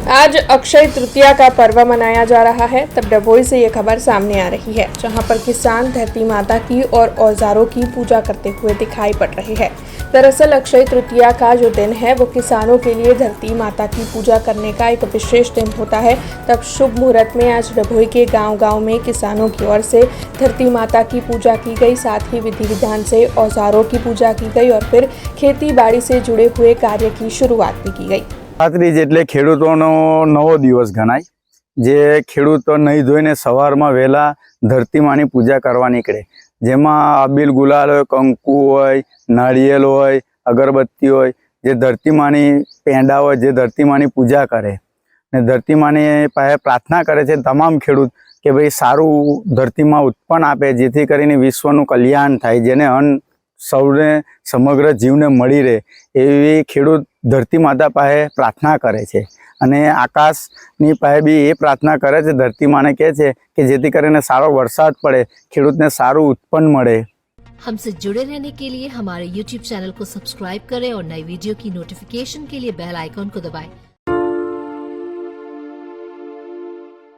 आज अक्षय तृतीया का पर्व मनाया जा रहा है, तब डभोई से ये खबर सामने आ रही है, जहां पर किसान धरती माता की और औजारों की पूजा करते हुए दिखाई पड़ रहे हैं। दरअसल अक्षय तृतीया का जो दिन है वो किसानों के लिए धरती माता की पूजा करने का एक विशेष दिन होता है। तब शुभ मुहूर्त में आज डभोई के गांव-गांव में किसानों की ओर से धरती माता की पूजा की गई, साथ ही विधि विधान से औजारों की पूजा की गई और फिर खेती बाड़ी से जुड़े हुए कार्य की शुरुआत भी की गई। રાત્રિજ એટલે ખેડૂતોનો નવો દિવસ ગણાય, જે ખેડૂતો નહીં ધોઈને સવારમાં વહેલા ધરતી માની પૂજા કરવા નીકળે, જેમાં અબીલ ગુલાલ હોય, કંકુ હોય, નાળિયેર હોય, અગરબત્તી હોય, જે ધરતી માની પેંડા હોય, જે ધરતી માની પૂજા કરે ને ધરતી માની પાસે પ્રાર્થના કરે છે તમામ ખેડૂત કે ભાઈ સારું ધરતીમાં ઉત્પન્ન આપે, જેથી કરીને વિશ્વનું કલ્યાણ થાય, જેને અન્ન સૌને સમગ્ર જીવને મળી રહે એવી ખેડૂત ધરતી માતા પાસે પ્રાર્થના કરે છે અને આકાશની પાસે બી એ પ્રાર્થના કરે છે, ધરતી માને કહે છે કે જેથી કરીને સારો વરસાદ પડે, ખેડૂતને સારું ઉત્પન્ન મળે। हमसे जुड़े रहने के लिए हमारे YouTube चैनल को सब्सक्राइब करें और नई वीडियो की नोटिफिकेशन के लिए बेल आइकॉन को दबाएं।